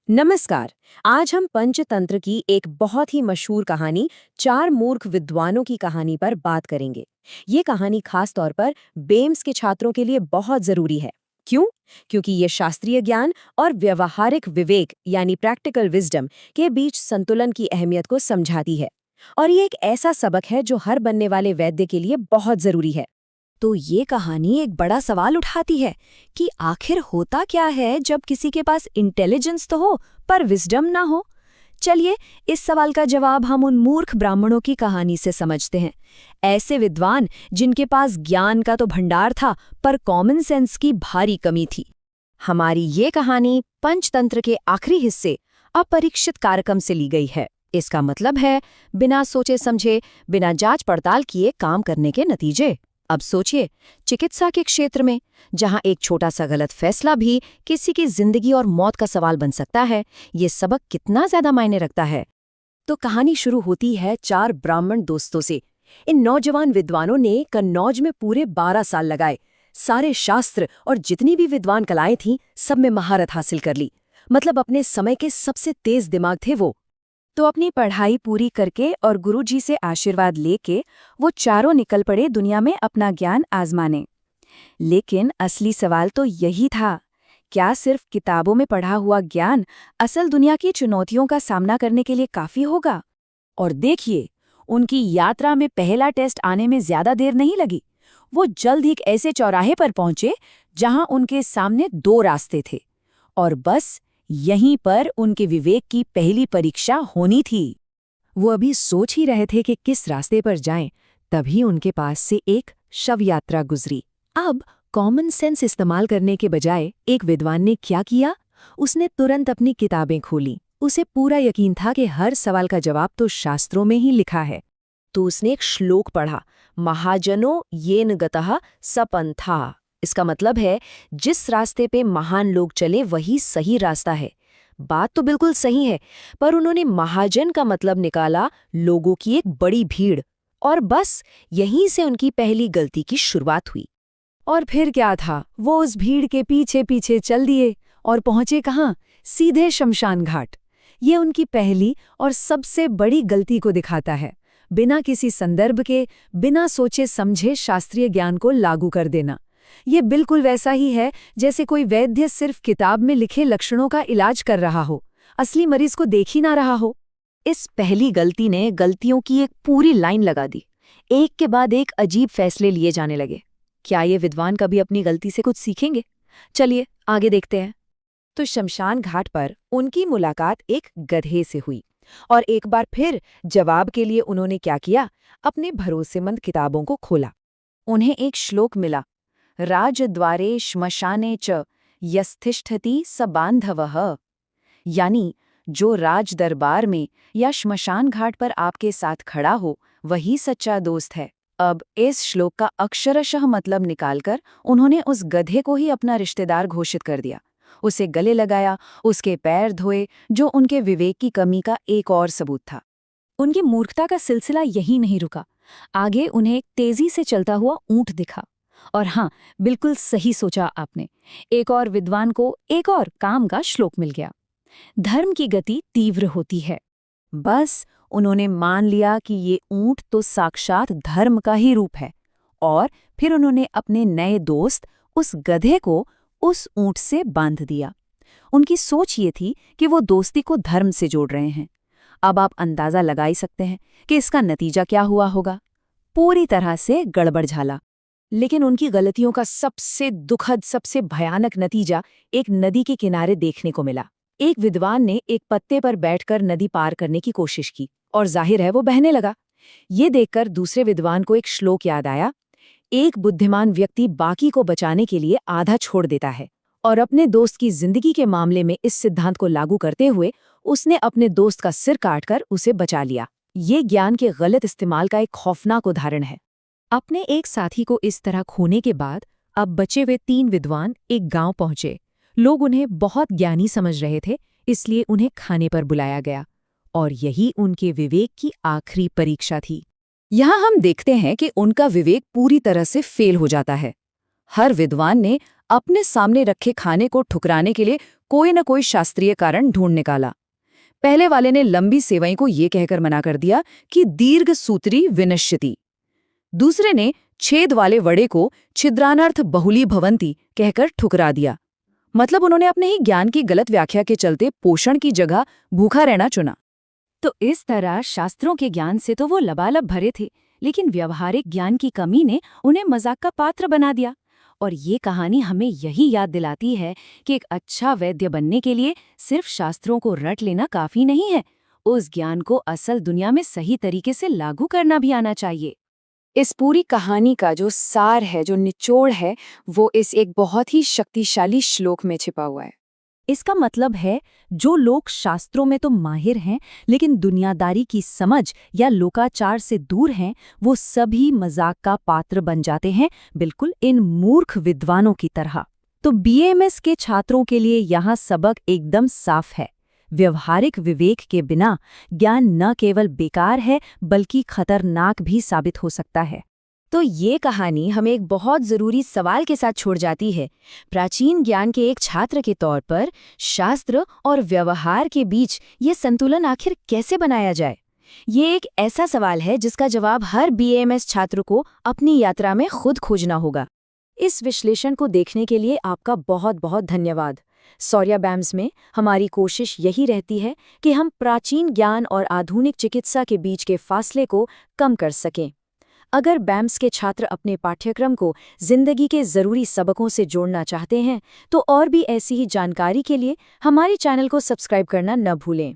नमस्कार। आज हम पंचतंत्र की एक बहुत ही मशहूर कहानी चार मूर्ख विद्वानों की कहानी पर बात करेंगे। ये कहानी खास तौर पर बेम्स के छात्रों के लिए बहुत जरूरी है। क्यों? क्योंकि ये शास्त्रीय ज्ञान और व्यवहारिक विवेक यानी प्रैक्टिकल विजडम के बीच संतुलन की अहमियत को समझाती है। और ये एक ऐसा सबक है जो हर बनने वाले वैद्य के लिए बहुत जरूरी है। तो ये कहानी एक बड़ा सवाल उठाती है कि आखिर होता क्या है जब किसी के पास इंटेलिजेंस तो हो पर विजडम ना हो। चलिए इस सवाल का जवाब हम उन मूर्ख ब्राह्मणों की कहानी से समझते हैं। ऐसे विद्वान जिनके पास ज्ञान का तो भंडार था पर कॉमन सेंस की भारी कमी थी। हमारी ये कहानी पंचतंत्र के आखिरी हिस्से अपरीक्षित कार्यक्रम से ली गई है। इसका मतलब है बिना सोचे समझे, बिना जांच पड़ताल किए काम करने के नतीजे। अब सोचिए, चिकित्सा के क्षेत्र में जहां एक छोटा सा गलत फैसला भी किसी की जिंदगी और मौत का सवाल बन सकता है, ये सबक कितना ज्यादा मायने रखता है। तो कहानी शुरू होती है चार ब्राह्मण दोस्तों से। इन नौजवान विद्वानों ने कन्नौज में पूरे 12 साल लगाए। सारे शास्त्र और जितनी भी विद्वान कलाएं थीं, सब में महारत हासिल कर ली। मतलब अपने समय के सबसे तेज दिमाग थे वो। तो अपनी पढ़ाई पूरी करके और गुरुजी से आशीर्वाद लेके वो चारों निकल पड़े दुनिया में अपना ज्ञान आजमाने। लेकिन असली सवाल तो यही था, क्या सिर्फ किताबों में पढ़ा हुआ ज्ञान असल दुनिया की चुनौतियों का सामना करने के लिए काफी होगा? और देखिए, उनकी यात्रा में पहला टेस्ट आने में ज्यादा देर नहीं लगी। वो जल्द ही एक ऐसे चौराहे पर पहुंचे जहां उनके सामने दो रास्ते थे, और बस यहीं पर उनके विवेक की पहली परीक्षा होनी थी। वो अभी सोच ही रहे थे कि किस रास्ते पर जाएं, तभी उनके पास से एक शव यात्रा गुजरी। अब कॉमन सेंस इस्तेमाल करने के बजाय एक विद्वान ने क्या किया? उसने तुरंत अपनी किताबें खोली। उसे पूरा यकीन था कि हर सवाल का जवाब तो शास्त्रों में ही लिखा है। तो उसने एक श्लोक पढ़ा, महाजनो येन गतः सपंथा। इसका मतलब है, जिस रास्ते पे महान लोग चले वही सही रास्ता है। बात तो बिल्कुल सही है, पर उन्होंने महाजन का मतलब निकाला लोगों की एक बड़ी भीड़, और बस यहीं से उनकी पहली गलती की शुरुआत हुई। और फिर क्या था, वो उस भीड़ के पीछे पीछे चल दिए और पहुंचे कहाँ? सीधे शमशान घाट। ये उनकी पहली और सबसे बड़ी गलती को दिखाता है। बिना किसी संदर्भ के, बिना सोचे समझे शास्त्रीय ज्ञान को लागू कर देना। ये बिल्कुल वैसा ही है जैसे कोई वैद्य सिर्फ किताब में लिखे लक्षणों का इलाज कर रहा हो, असली मरीज को देख ही ना रहा हो। इस पहली गलती ने गलतियों की एक पूरी लाइन लगा दी। एक के बाद एक अजीब फैसले लिए जाने लगे। क्या ये विद्वान कभी अपनी गलती से कुछ सीखेंगे? चलिए आगे देखते हैं। तो शमशान घाट पर उनकी मुलाकात एक गधे से हुई, और एक बार फिर जवाब के लिए उन्होंने क्या किया? अपने भरोसेमंद किताबों को खोला। उन्हें एक श्लोक मिला, राजद्वारे श्मशाने च यस्तिष्ठति स बांधवः। यानी जो राज दरबार में या श्मशान घाट पर आपके साथ खड़ा हो वही सच्चा दोस्त है। अब इस श्लोक का अक्षरशः मतलब निकालकर उन्होंने उस गधे को ही अपना रिश्तेदार घोषित कर दिया। उसे गले लगाया, उसके पैर धोए, जो उनके विवेक की कमी का एक और सबूत था। उनकी मूर्खता का सिलसिला यही नहीं रुका। आगे उन्हें एक तेजी से चलता हुआ ऊंट दिखा। और हाँ, बिल्कुल सही सोचा आपने, एक और विद्वान को एक और काम का श्लोक मिल गया। धर्म की गति तीव्र होती है। बस उन्होंने मान लिया कि ये ऊंट तो साक्षात धर्म का ही रूप है, और फिर उन्होंने अपने नए दोस्त उस गधे को उस ऊंट से बांध दिया। उनकी सोच ये थी कि वो दोस्ती को धर्म से जोड़ रहे हैं। अब आप अंदाजा लगा ही सकते हैं कि इसका नतीजा क्या हुआ होगा। पूरी तरह से गड़बड़ झाला। लेकिन उनकी गलतियों का सबसे दुखद, सबसे भयानक नतीजा एक नदी के किनारे देखने को मिला। एक विद्वान ने एक पत्ते पर बैठकर नदी पार करने की कोशिश की, और जाहिर है वो बहने लगा। ये देखकर दूसरे विद्वान को एक श्लोक याद आया, एक बुद्धिमान व्यक्ति बाकी को बचाने के लिए आधा छोड़ देता है। और अपने दोस्त की जिंदगी के मामले में इस सिद्धांत को लागू करते हुए उसने अपने दोस्त का सिर काटकर उसे बचा लिया। ये ज्ञान के गलत इस्तेमाल का एक खौफनाक उदाहरण है। अपने एक साथी को इस तरह खोने के बाद अब बचे हुए 3 विद्वान एक गांव पहुंचे। लोग उन्हें बहुत ज्ञानी समझ रहे थे, इसलिए उन्हें खाने पर बुलाया गया, और यही उनके विवेक की आखिरी परीक्षा थी। यहाँ हम देखते हैं कि उनका विवेक पूरी तरह से फेल हो जाता है। हर विद्वान ने अपने सामने रखे खाने को ठुकराने के लिए कोई न कोई शास्त्रीय कारण ढूंढ निकाला। पहले वाले ने लंबी सेवई को ये कहकर मना कर दिया कि दीर्घ सूत्री विनश्यति। दूसरे ने छेद वाले वड़े को छिद्रानर्थ बहुली भवंती कहकर ठुकरा दिया। मतलब उन्होंने अपने ही ज्ञान की गलत व्याख्या के चलते पोषण की जगह भूखा रहना चुना। तो इस तरह शास्त्रों के ज्ञान से तो वो लबालब भरे थे, लेकिन व्यवहारिक ज्ञान की कमी ने उन्हें मजाक का पात्र बना दिया। और ये कहानी हमें यही याद दिलाती है कि एक अच्छा वैद्य बनने के लिए सिर्फ शास्त्रों को रट लेना काफी नहीं है, उस ज्ञान को असल दुनिया में सही तरीके से लागू करना भी आना चाहिए। इस पूरी कहानी का जो सार है, जो निचोड़ है, वो इस एक बहुत ही शक्तिशाली श्लोक में छिपा हुआ है। इसका मतलब है, जो लोग शास्त्रों में तो माहिर हैं लेकिन दुनियादारी की समझ या लोकाचार से दूर हैं, वो सभी मजाक का पात्र बन जाते हैं, बिल्कुल इन मूर्ख विद्वानों की तरह। तो बीएमएस के छात्रों के लिए यहाँ सबक एकदम साफ है। व्यवहारिक विवेक के बिना ज्ञान न केवल बेकार है बल्कि खतरनाक भी साबित हो सकता है। तो ये कहानी हमें एक बहुत ज़रूरी सवाल के साथ छोड़ जाती है। प्राचीन ज्ञान के एक छात्र के तौर पर शास्त्र और व्यवहार के बीच ये संतुलन आखिर कैसे बनाया जाए? ये एक ऐसा सवाल है जिसका जवाब हर बीएमएस छात्र को अपनी यात्रा में खुद खोजना होगा। इस विश्लेषण को देखने के लिए आपका बहुत बहुत धन्यवाद। सौर्या बैम्स में हमारी कोशिश यही रहती है कि हम प्राचीन ज्ञान और आधुनिक चिकित्सा के बीच के फासले को कम कर सकें। अगर बैम्स के छात्र अपने पाठ्यक्रम को जिंदगी के ज़रूरी सबकों से जोड़ना चाहते हैं, तो और भी ऐसी ही जानकारी के लिए हमारे चैनल को सब्सक्राइब करना न भूलें।